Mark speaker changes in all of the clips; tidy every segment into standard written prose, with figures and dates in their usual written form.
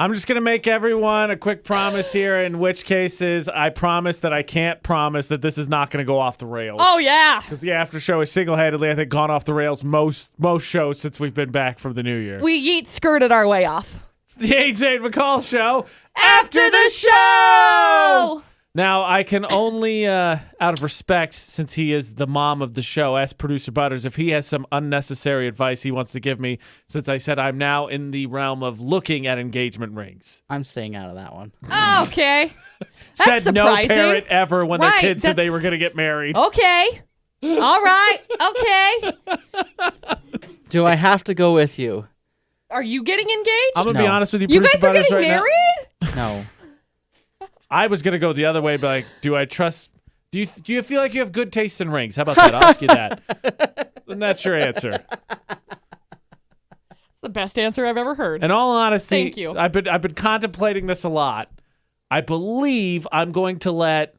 Speaker 1: I'm just going to make everyone a quick promise here, in which cases I promise that I can't promise that this is not going to go off the rails.
Speaker 2: Oh, yeah.
Speaker 1: Because the after show is single-handedly, I think, gone off the rails most shows since we've been back from the new year.
Speaker 2: We yeet skirted our way off.
Speaker 1: It's the AJ and McCall show.
Speaker 2: After the show!
Speaker 1: Now, I can only, out of respect, since he is the mom of the show, ask Producer Butters if he has some unnecessary advice he wants to give me, since I said I'm now in the realm of looking at engagement rings.
Speaker 3: I'm staying out of that one.
Speaker 2: Oh, okay. That's
Speaker 1: said
Speaker 2: surprising.
Speaker 1: no parent ever when their
Speaker 2: Right,
Speaker 1: kids said they
Speaker 2: that's-
Speaker 1: were going to get married.
Speaker 2: Okay. All right. Okay.
Speaker 3: Do I have to go with you?
Speaker 2: Are you getting engaged?
Speaker 1: I'm going to be
Speaker 3: No.
Speaker 1: honest with you,
Speaker 2: You
Speaker 1: Producer
Speaker 2: guys are
Speaker 1: Butters,
Speaker 2: getting
Speaker 1: right
Speaker 2: married?
Speaker 3: No.
Speaker 1: I was going to go the other way, but like, do I trust... Do you feel like you have good taste in rings? How about that? I'll ask you that. And that's your answer.
Speaker 2: The best answer I've ever heard.
Speaker 1: In all honesty,
Speaker 2: Thank you.
Speaker 1: I've been contemplating this a lot. I believe I'm going to let,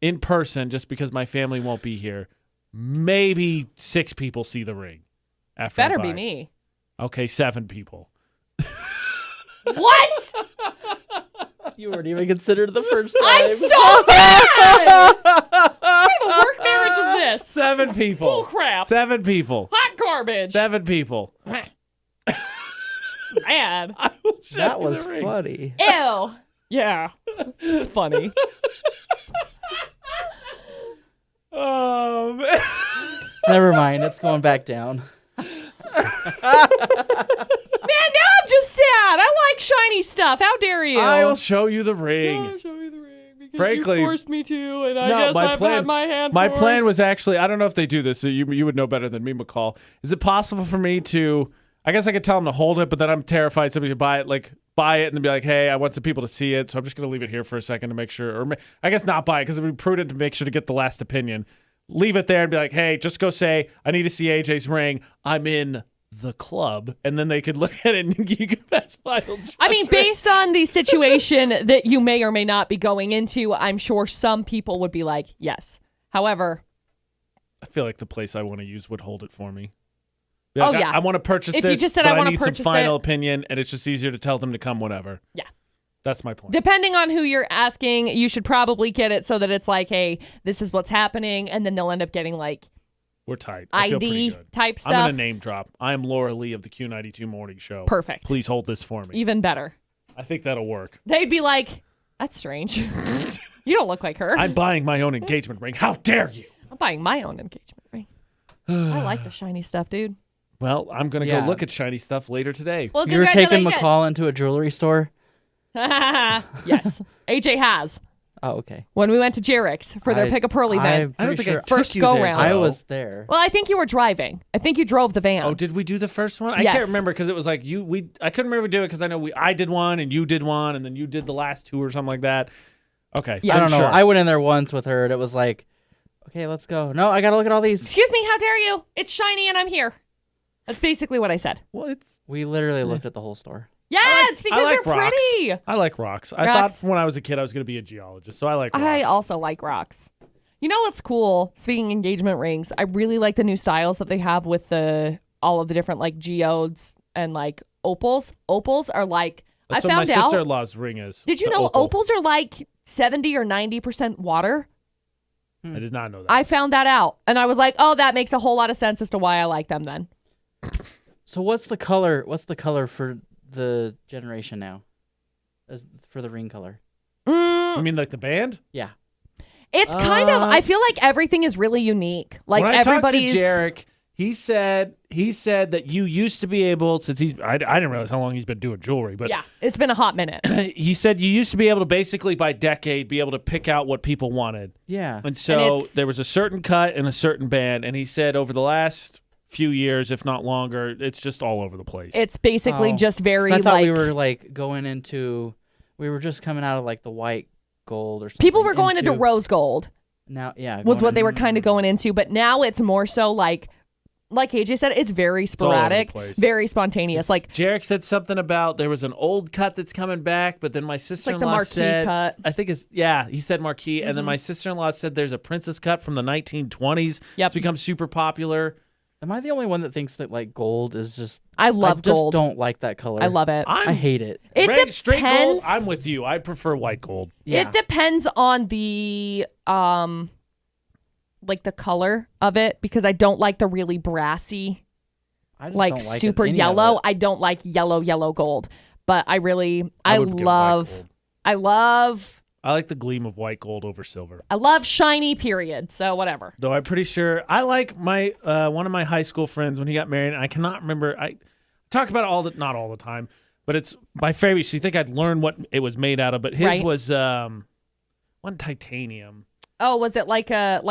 Speaker 1: in person, just because my family won't be here, maybe 6 people see the ring. After I
Speaker 2: Better
Speaker 1: buy
Speaker 2: be
Speaker 1: it.
Speaker 2: me.
Speaker 1: Okay, 7 people.
Speaker 2: What?
Speaker 3: You weren't even considered the first time.
Speaker 2: I'm so mad! What kind of a work marriage is this?
Speaker 1: 7 people.
Speaker 2: Bull crap.
Speaker 1: 7 people.
Speaker 2: Hot garbage.
Speaker 1: 7 people.
Speaker 2: Mad.
Speaker 1: I will show
Speaker 3: That
Speaker 1: you
Speaker 3: was
Speaker 1: the ring.
Speaker 3: funny.
Speaker 2: Ew. Yeah. It's funny.
Speaker 1: Oh, man.
Speaker 3: Never mind. It's going back down.
Speaker 2: Man, now I'm just sad. I like shiny stuff. How dare you?
Speaker 1: I will show you the ring.
Speaker 2: I'll show you the ring because
Speaker 1: Frankly-
Speaker 2: you forced me to, and I
Speaker 1: No,
Speaker 2: guess
Speaker 1: my
Speaker 2: I've
Speaker 1: plan-
Speaker 2: had my hand
Speaker 1: My
Speaker 2: forced.
Speaker 1: plan was actually, I don't know if they do this, so you would know better than me, McCall. Is it possible for me to, I guess I could tell them to hold it, but then I'm terrified somebody could buy it and then be like, hey, I want some people to see it, so I'm just going to leave it here for a second to make sure, or I guess not buy it because it would be prudent to make sure to get the last opinion. Leave it there and be like, hey, just go say, I need to see AJ's ring. I'm in the club, and then they could look at it and you could pass final judgment.
Speaker 2: I mean, based on the situation that you may or may not be going into, I'm sure some people would be like, yes. However,
Speaker 1: I feel like the place I want to use would hold it for me. Be like,
Speaker 2: Oh, yeah.
Speaker 1: I want to purchase
Speaker 2: If you
Speaker 1: this,
Speaker 2: just said,
Speaker 1: but
Speaker 2: I
Speaker 1: I
Speaker 2: wanna
Speaker 1: need some
Speaker 2: purchase
Speaker 1: final
Speaker 2: it.
Speaker 1: opinion, and it's just easier to tell them to come whenever.
Speaker 2: yeah.
Speaker 1: That's my point.
Speaker 2: Depending on who you're asking, you should probably get it so that it's like, hey, this is what's happening, and then they'll end up getting like
Speaker 1: We're tight. I feel pretty
Speaker 2: ID
Speaker 1: good.
Speaker 2: type stuff.
Speaker 1: I'm going to name drop. I am Laura Lee of the Q92 Morning Show.
Speaker 2: Perfect.
Speaker 1: Please hold this for me.
Speaker 2: Even better.
Speaker 1: I think that'll work.
Speaker 2: They'd be like, that's strange. You don't look like her.
Speaker 1: I'm buying my own engagement ring. How dare you?
Speaker 2: I'm buying my own engagement ring. I like the shiny stuff, dude.
Speaker 1: Well, I'm going to
Speaker 3: Yeah.
Speaker 1: go look at shiny stuff later today.
Speaker 2: Well,
Speaker 3: You were taking
Speaker 2: congratulations.
Speaker 3: McCall into a jewelry store?
Speaker 2: Yes. AJ has.
Speaker 3: Oh, okay.
Speaker 2: When we went to Jarek's for their Pick a Pearl event.
Speaker 1: I don't think I
Speaker 3: sure
Speaker 1: took
Speaker 2: First
Speaker 1: you
Speaker 2: go
Speaker 1: there,
Speaker 2: round.
Speaker 1: though.
Speaker 3: I was there.
Speaker 2: Well, I think you were driving. I think you drove the van.
Speaker 1: Oh, did we do the first one? I
Speaker 2: Yes.
Speaker 1: can't remember because it was like I couldn't remember do it because I know I did one and you did one and then you did the last 2 or something like that. Okay.
Speaker 2: Yeah.
Speaker 3: I don't know.
Speaker 1: Sure.
Speaker 3: I went in there once with her, and it was like, okay, let's go. No, I got to look at all these.
Speaker 2: Excuse me, how dare you? It's shiny and I'm here. That's basically what I said.
Speaker 1: Well, it's
Speaker 3: We literally looked at the whole store.
Speaker 2: Yeah, it's because
Speaker 1: I like
Speaker 2: they're
Speaker 1: rocks.
Speaker 2: pretty.
Speaker 1: I like rocks. I
Speaker 2: Rocks.
Speaker 1: thought when I was a kid I was going to be a geologist, so I like rocks.
Speaker 2: I also like rocks. You know what's cool? Speaking of engagement rings, I really like the new styles that they have with all of the different like geodes and like opals. Opals are like
Speaker 1: That's
Speaker 2: I
Speaker 1: what my
Speaker 2: found out.
Speaker 1: sister-in-law's ring is.
Speaker 2: Did you
Speaker 1: It's an
Speaker 2: know
Speaker 1: opal.
Speaker 2: opals are like 70 or 90% water?
Speaker 1: I did not know that.
Speaker 2: I found that out, and I was like, "Oh, that makes a whole lot of sense as to why I like them." Then
Speaker 3: So what's the color? What's the color for the generation now? For the ring color?
Speaker 1: You mean like the band?
Speaker 3: Yeah.
Speaker 2: it's kind of. I feel like everything is really unique. Like
Speaker 1: when I
Speaker 2: everybody's.
Speaker 1: talked to Jarek, he said that you used to be able, since I didn't realize how long he's been doing jewelry, but
Speaker 2: Yeah, it's been a hot minute.
Speaker 1: he said you used to be able to basically by decade be able to pick out what people wanted.
Speaker 3: Yeah.
Speaker 1: And so
Speaker 2: it's-
Speaker 1: there was a certain cut and a certain band, and he said over the last few years, if not longer, it's just all over the place.
Speaker 2: It's basically
Speaker 3: Oh.
Speaker 2: just very
Speaker 3: 'Cause I thought
Speaker 2: like
Speaker 3: we were like going into. We were just coming out of like the white gold or something.
Speaker 2: people were going into rose gold.
Speaker 3: Now, yeah.
Speaker 2: Was
Speaker 3: going
Speaker 2: what they
Speaker 3: in-
Speaker 2: were kind of going into, but now it's more so like AJ said, it's very
Speaker 1: all over the
Speaker 2: sporadic,
Speaker 1: place.
Speaker 2: very spontaneous. Like
Speaker 1: Jarek said something about there was an old cut that's coming back, but then my sister-in-law
Speaker 2: marquee
Speaker 1: said,
Speaker 2: cut.
Speaker 1: I think he said marquee, and then my sister-in-law said there's a princess cut from the 1920s.
Speaker 2: Yep.
Speaker 1: It's become super popular.
Speaker 3: Am I the only one that thinks that like gold is just?
Speaker 2: I love
Speaker 3: I just
Speaker 2: gold.
Speaker 3: don't like that color.
Speaker 2: I love it.
Speaker 3: I hate it.
Speaker 2: It
Speaker 1: Straight gold,
Speaker 2: depends.
Speaker 1: I'm with you. I prefer white gold.
Speaker 3: Yeah.
Speaker 2: It depends on the like the color of it, because I don't like the really brassy,
Speaker 3: I just
Speaker 2: like
Speaker 3: don't like
Speaker 2: super
Speaker 3: any of
Speaker 2: yellow.
Speaker 3: it.
Speaker 2: I don't like yellow gold. But I really,
Speaker 1: I would get white gold.
Speaker 2: I love
Speaker 1: I like the gleam of white gold over silver.
Speaker 2: shiny, period. So whatever.
Speaker 1: Though I'm pretty sure I like my one of my high school friends when he got married. And I cannot remember. I talk about it not all the time, but it's my favorite. So you think I'd learn what it was made out of? But his
Speaker 2: Right.
Speaker 1: was one titanium.
Speaker 2: Oh, was it like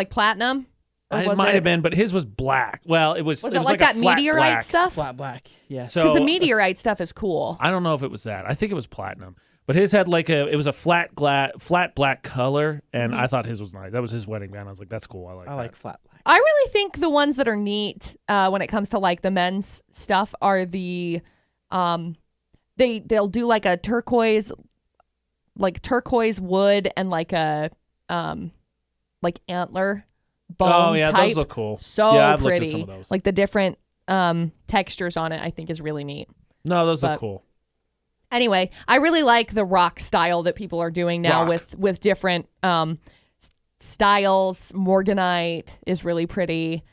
Speaker 2: platinum? Or
Speaker 1: It
Speaker 2: was
Speaker 1: might have been, but his was black. Well, it was.
Speaker 2: Was
Speaker 1: it
Speaker 2: it
Speaker 1: was
Speaker 2: like
Speaker 1: a
Speaker 2: that
Speaker 1: flat
Speaker 2: meteorite
Speaker 1: black.
Speaker 2: stuff?
Speaker 3: Flat black. Yeah.
Speaker 1: So
Speaker 2: Because the meteorite stuff is cool.
Speaker 1: I don't know if it was that. I think it was platinum. But his had it was a flat black color, and I thought his was nice. That was his wedding band. I was like, that's cool. I like
Speaker 3: I
Speaker 1: that.
Speaker 3: like flat black.
Speaker 2: I really think the ones that are neat when it comes to like the men's stuff are the they'll do like a turquoise wood and like a like antler bone
Speaker 1: Oh yeah,
Speaker 2: type.
Speaker 1: those look cool.
Speaker 2: So
Speaker 1: yeah, I've
Speaker 2: pretty.
Speaker 1: looked at some of those.
Speaker 2: Like the different textures on it I think is really neat.
Speaker 1: No, those
Speaker 2: but-
Speaker 1: look cool.
Speaker 2: Anyway, I really like the rock style that people are doing now
Speaker 1: Rock.
Speaker 2: with different styles. Morganite is really pretty.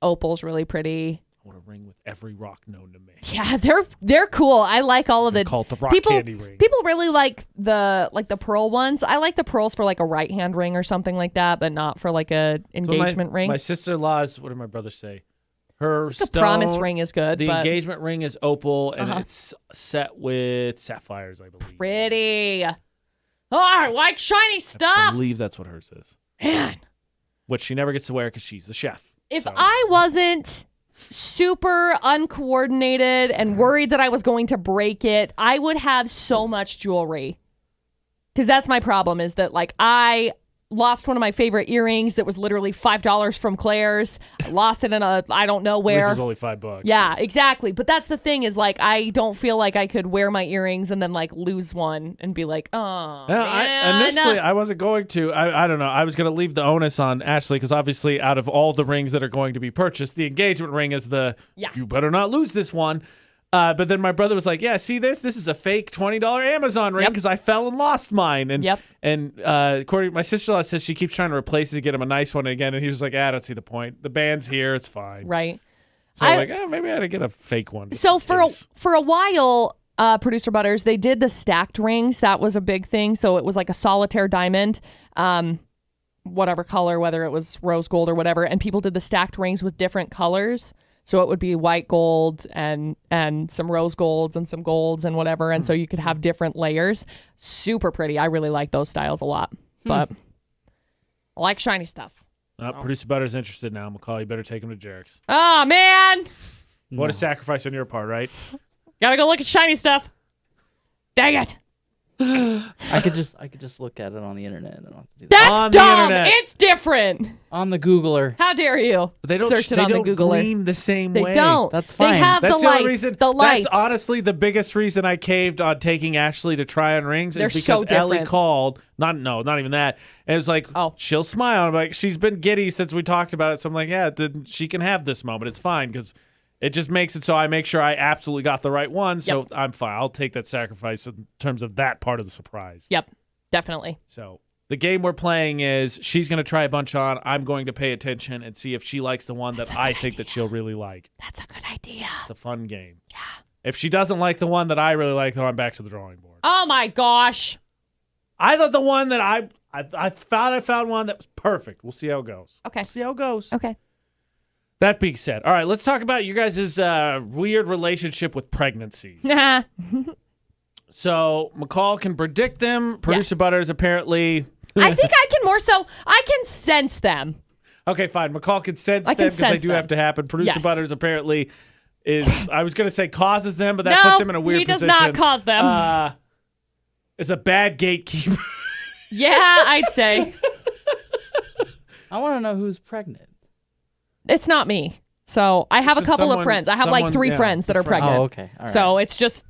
Speaker 2: Opal's really pretty.
Speaker 1: I want a ring with every rock known to me.
Speaker 2: Yeah, they're cool. I like all of the
Speaker 1: Call it the rock
Speaker 2: people.
Speaker 1: candy ring.
Speaker 2: People really like the pearl ones. I like the pearls for like a right hand ring or something like that, but not for like a
Speaker 1: So
Speaker 2: engagement ring.
Speaker 1: My sister-in-law's. What did my brother say? Her
Speaker 2: the
Speaker 1: stone,
Speaker 2: promise ring is good.
Speaker 1: The
Speaker 2: but
Speaker 1: engagement ring is opal, and
Speaker 2: Uh-huh.
Speaker 1: it's set with sapphires, I believe.
Speaker 2: pretty. Oh, I like shiny
Speaker 1: I
Speaker 2: stuff.
Speaker 1: believe that's what hers is.
Speaker 2: Man.
Speaker 1: Which she never gets to wear because she's the chef.
Speaker 2: If
Speaker 1: So-
Speaker 2: I wasn't super uncoordinated and worried that I was going to break it, I would have so much jewelry. Because that's my problem, is that like I lost one of my favorite earrings that was literally $5 from Claire's. I lost it in I don't know where.
Speaker 1: This is only $5.
Speaker 2: Yeah, exactly. But that's the thing, is like I don't feel like I could wear my earrings and then like lose one and be like, oh, man.
Speaker 1: Initially, I wasn't going to. I don't know. I was going to leave the onus on Ashley because obviously, out of all the rings that are going to be purchased, the engagement ring is you better not lose this one. But then my brother was like, yeah, see this? This is a fake $20 Amazon ring
Speaker 2: Yep.
Speaker 1: because I fell and lost mine. And
Speaker 2: Yep.
Speaker 1: and according my sister-in-law says she keeps trying to replace it to get him a nice one again. And he was like, I don't see the point. The band's here. It's fine.
Speaker 2: Right.
Speaker 1: So I'm like, maybe I ought to get a fake one. just
Speaker 2: So
Speaker 1: in
Speaker 2: for
Speaker 1: case.
Speaker 2: a while, Producer Butters, they did the stacked rings. That was a big thing. So it was like a solitaire diamond, whatever color, whether it was rose gold or whatever. And people did the stacked rings with different colors. So it would be white gold and some rose golds and some golds and whatever. And so you could have different layers. Super pretty. I really like those styles a lot. But I like shiny stuff.
Speaker 1: Producer Butter's interested now. McCall, you better take him to Jarek's.
Speaker 2: Oh, man.
Speaker 1: What a sacrifice on your part, right?
Speaker 2: Gotta go look at shiny stuff. Dang it.
Speaker 3: I could just look at it on the internet. I don't have to do that.
Speaker 1: On
Speaker 2: That's
Speaker 1: the
Speaker 2: dumb.
Speaker 1: internet.
Speaker 2: It's different.
Speaker 3: On the Googler.
Speaker 2: How dare you?
Speaker 1: But they don't
Speaker 2: search it on the Googler.
Speaker 1: gleam the same
Speaker 2: They
Speaker 1: way.
Speaker 2: don't.
Speaker 3: That's
Speaker 2: They
Speaker 3: fine.
Speaker 2: have
Speaker 1: That's
Speaker 2: the
Speaker 1: the
Speaker 2: lights.
Speaker 1: only reason.
Speaker 2: The lights.
Speaker 1: That's honestly the biggest reason I caved on taking Ashley to try on rings
Speaker 2: They're
Speaker 1: is because
Speaker 2: so
Speaker 1: Ellie
Speaker 2: different.
Speaker 1: called. Not even that. And it was like,
Speaker 2: Oh.
Speaker 1: she'll smile. I'm like, she's been giddy since we talked about it. So I'm like, yeah, then she can have this moment. It's fine because it just makes it so I make sure I absolutely got the right one. So
Speaker 2: Yep.
Speaker 1: I'm fine. I'll take that sacrifice in terms of that part of the surprise.
Speaker 2: Yep, definitely.
Speaker 1: So the game we're playing is she's going to try a bunch on. I'm going to pay attention and see if she likes the one that I think that she'll really like.
Speaker 2: That's a good idea.
Speaker 1: It's a fun game. Yeah. If she doesn't like the one that I really like, then I'm back to the drawing board.
Speaker 2: Oh my gosh.
Speaker 1: I thought the one that I found one that was perfect. We'll see how it goes.
Speaker 2: Okay.
Speaker 1: We'll see how it goes.
Speaker 2: Okay.
Speaker 1: That being said, all right, let's talk about you guys' weird relationship with pregnancies.
Speaker 2: I
Speaker 1: So McCall can predict them. Producer
Speaker 2: Yes.
Speaker 1: Butters apparently.
Speaker 2: think I can more so. I can sense them.
Speaker 1: Okay, fine. McCall can sense
Speaker 2: I
Speaker 1: them
Speaker 2: can
Speaker 1: because they
Speaker 2: sense
Speaker 1: do
Speaker 2: them.
Speaker 1: have to happen. Producer
Speaker 2: Yes.
Speaker 1: Butters apparently is. I was going to say causes them, but that
Speaker 2: No,
Speaker 1: puts him in a weird
Speaker 2: he does
Speaker 1: position.
Speaker 2: not cause them.
Speaker 1: Is a bad gatekeeper.
Speaker 2: Yeah, I'd say.
Speaker 3: I want to know who's pregnant.
Speaker 2: It's not me. So I have
Speaker 1: It's
Speaker 2: a
Speaker 1: just
Speaker 2: couple of
Speaker 1: someone-
Speaker 2: friends. I have like
Speaker 1: someone-
Speaker 2: 3
Speaker 1: yeah,
Speaker 2: friends that
Speaker 1: a
Speaker 2: are
Speaker 1: friend.
Speaker 2: pregnant.
Speaker 3: Oh, okay. All right.
Speaker 2: So it's just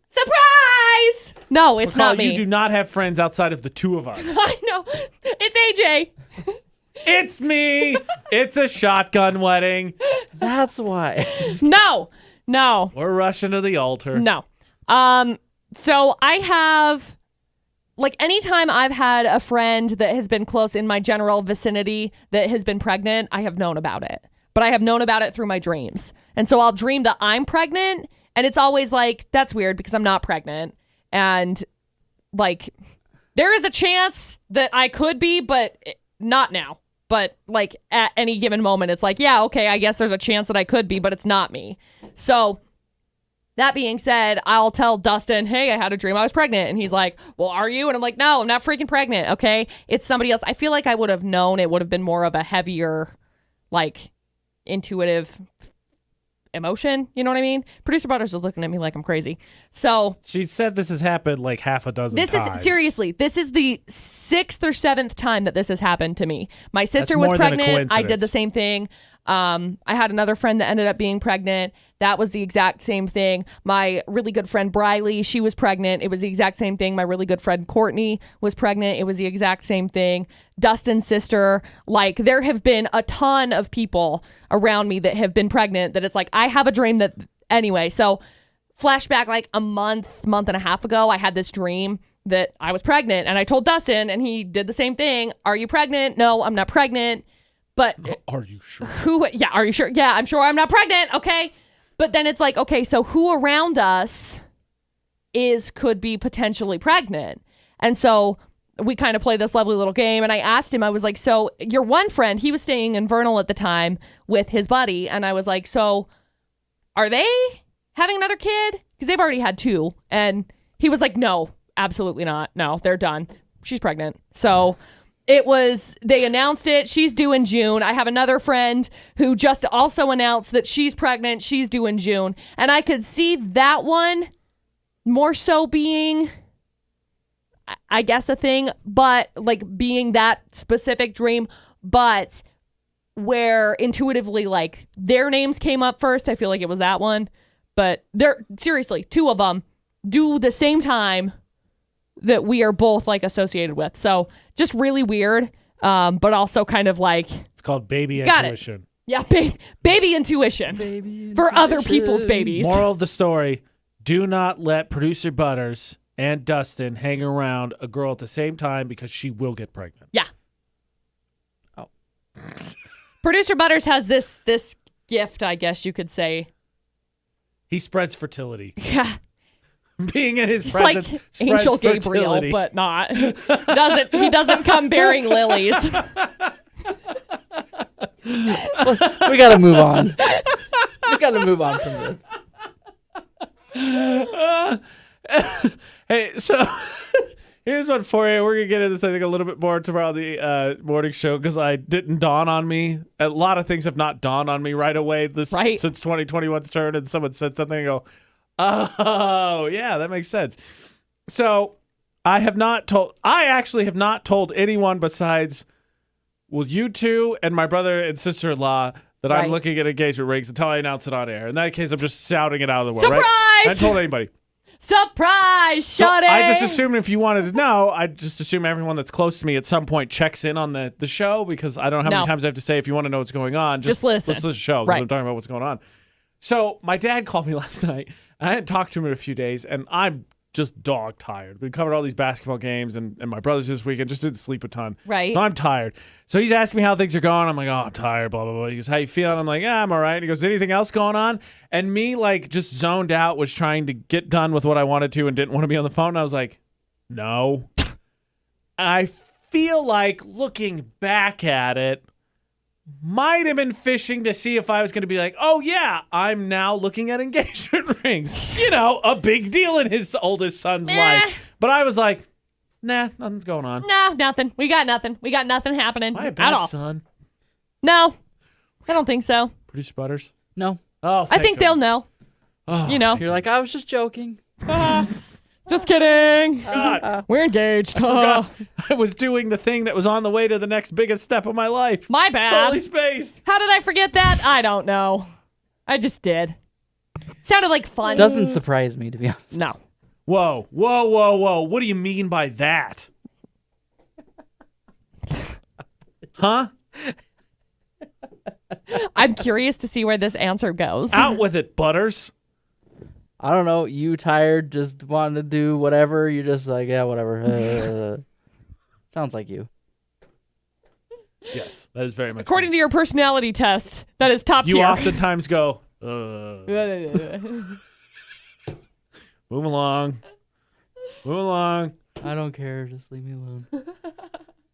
Speaker 2: surprise. No, it's
Speaker 1: McCall,
Speaker 2: not me.
Speaker 1: you do not have friends outside of the two of us.
Speaker 2: I know. It's AJ.
Speaker 1: It's me. It's a shotgun wedding.
Speaker 3: That's why.
Speaker 2: No.
Speaker 1: We're rushing to the altar.
Speaker 2: No. So I have, like, anytime I've had a friend that has been close in my general vicinity that has been pregnant, I have known about it. But I have known about it through my dreams. And so I'll dream that I'm pregnant, and it's always like, that's weird because I'm not pregnant. And, like, there is a chance that I could be, but not now. But, like, at any given moment, it's like, yeah, okay, I guess there's a chance that I could be, but it's not me. So that being said, I'll tell Dustin, hey, I had a dream I was pregnant. And he's like, well, are you? And I'm like, no, I'm not freaking pregnant, okay? It's somebody else. I feel like I would have known. It would have been more of a heavier, like, intuitive emotion. You know what I mean? Producer Butters is looking at me like I'm crazy. So
Speaker 1: She said this has happened like half a dozen times.
Speaker 2: This is the 6th or 7th time that this has happened to me. My sister was
Speaker 1: more than a
Speaker 2: pregnant. I did the
Speaker 1: coincidence.
Speaker 2: same thing. I had another friend that ended up being pregnant. That was the exact same thing. My really good friend Briley, she was pregnant. It was the exact same thing. My really good friend Courtney was pregnant. It was the exact same thing. Dustin's sister, like, there have been a ton of people around me that have been pregnant that it's like, I have a dream that, anyway. So flashback, like a month and a half ago, I had this dream that I was pregnant, and I told Dustin, and he did the same thing. Are you pregnant? No, I'm not pregnant. But
Speaker 1: Are you sure?
Speaker 2: are you sure? Yeah, I'm sure I'm not pregnant. Okay. But then it's like, okay, so who around us could be potentially pregnant? And so we kind of play this lovely little game. And I asked him, I was like, so your one friend, he was staying in Vernal at the time with his buddy. And I was like, so are they having another kid? Because they've already had 2. And he was like, no, absolutely not. No, they're done. She's pregnant. So they announced it. She's due in June. I have another friend who just also announced that she's pregnant. She's due in June. And I could see that one more so being, I guess, a thing, but like being that specific dream, but where intuitively, like, their names came up first. I feel like it was that one. But they're seriously 2 of them do the same time that we are both, like, associated with. So just really weird, but also kind of like,
Speaker 1: It's called baby
Speaker 2: Got it.
Speaker 1: intuition.
Speaker 2: yeah, baby intuition for other people's babies.
Speaker 1: Moral of the story, do not let Producer Butters and Dustin hang around a girl at the same time because she will get pregnant.
Speaker 2: Yeah.
Speaker 3: Oh.
Speaker 2: Producer Butters has this gift, I guess you could say.
Speaker 1: He spreads fertility.
Speaker 2: Yeah.
Speaker 1: Being in his
Speaker 2: He's
Speaker 1: presence
Speaker 2: like
Speaker 1: spreads
Speaker 2: Angel Gabriel,
Speaker 1: fertility.
Speaker 2: but not. He doesn't come bearing lilies.
Speaker 3: We gotta move on. We gotta move on from this.
Speaker 1: Hey, so here's one for you. We're going to get into this, I think, a little bit more tomorrow on the morning show because I didn't dawn on me. A lot of things have not dawned on me right away since 2021's turn, and someone said something and I go, oh, yeah, that makes sense. So I actually have not told anyone besides, well, you two and my brother and sister-in-law that I'm looking at engagement rings until I announce it on air. In that case, I'm just shouting it out of the world,
Speaker 2: Surprise!
Speaker 1: right? I haven't told anybody.
Speaker 2: Surprise,
Speaker 1: So
Speaker 2: shut it.
Speaker 1: I just assumed if you wanted to know, I just assume everyone that's close to me at some point checks in on the show because I don't know how many times I have to say if you want to know what's going on.
Speaker 2: Just listen.
Speaker 1: Listen to the show because I'm talking about what's going on. So my dad called me last night. I hadn't talked to him in a few days, and I'm just dog tired. We covered all these basketball games, and my brother's this weekend. Just didn't sleep a ton.
Speaker 2: Right.
Speaker 1: So I'm tired. So he's asking me how things are going. I'm like, oh, I'm tired, blah, blah, blah. He goes, how you feeling? I'm like, yeah, I'm all right. He goes, anything else going on? And me, like, just zoned out, was trying to get done with what I wanted to and didn't want to be on the phone. And I was like, no. I feel like looking back at it, might have been fishing to see if I was going to be like, oh, yeah, I'm now looking at engagement rings. You know, a big deal in his oldest son's life. But I was like, nah, nothing's going on.
Speaker 2: No, nothing. We got nothing. We got nothing happening
Speaker 1: Am I a
Speaker 2: at
Speaker 1: bad
Speaker 2: all.
Speaker 1: son?
Speaker 2: No, I don't think so.
Speaker 1: Producer Butters?
Speaker 3: No.
Speaker 1: Oh,
Speaker 2: I think they'll
Speaker 1: goodness.
Speaker 2: know.
Speaker 1: Oh,
Speaker 2: You know,
Speaker 3: You're like, I was just joking.
Speaker 2: just kidding.
Speaker 1: God.
Speaker 2: We're engaged.
Speaker 1: I was doing the thing that was on the way to the next biggest step of my life.
Speaker 2: My bad.
Speaker 1: Totally spaced.
Speaker 2: How did I forget that? I don't know. I just did. Sounded like fun.
Speaker 3: Doesn't surprise me, to be honest.
Speaker 2: No.
Speaker 1: Whoa, whoa, whoa, whoa. What do you mean by that? Huh?
Speaker 2: I'm curious to see where this answer goes.
Speaker 1: Out with it, Butters.
Speaker 3: I don't know. You tired, just wanting to do whatever. You're just like, yeah, whatever. Sounds like you.
Speaker 1: Yes, that is very much.
Speaker 2: According to your personality test, that is top
Speaker 1: you
Speaker 2: tier.
Speaker 1: oftentimes go, move along. Move along.
Speaker 3: I don't care. Just leave me alone.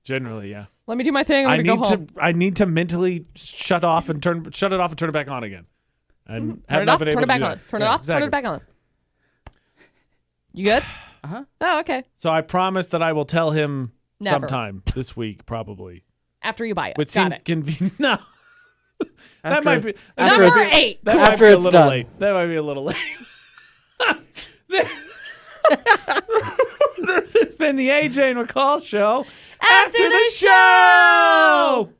Speaker 1: Generally, yeah.
Speaker 2: Let me do my thing. I'm gonna go home.
Speaker 1: I need to mentally shut it off and turn it back on again. And
Speaker 2: Turn it off. Turn it back on. Turn it off. Turn it back on. You good?
Speaker 3: Uh-huh.
Speaker 2: Oh, okay.
Speaker 1: So I promise that I will tell him
Speaker 2: Never.
Speaker 1: sometime this week, probably.
Speaker 2: After you buy it.
Speaker 1: Would
Speaker 2: Got
Speaker 1: seem
Speaker 2: it.
Speaker 1: convenient. No. That
Speaker 3: After-
Speaker 1: might be
Speaker 3: after
Speaker 2: Number
Speaker 3: it's-
Speaker 2: 8.
Speaker 1: that
Speaker 3: After
Speaker 1: might be a
Speaker 3: it's
Speaker 1: little
Speaker 3: done.
Speaker 1: late. That might be a little late. This has been the AJ and McCall show.
Speaker 2: After the show!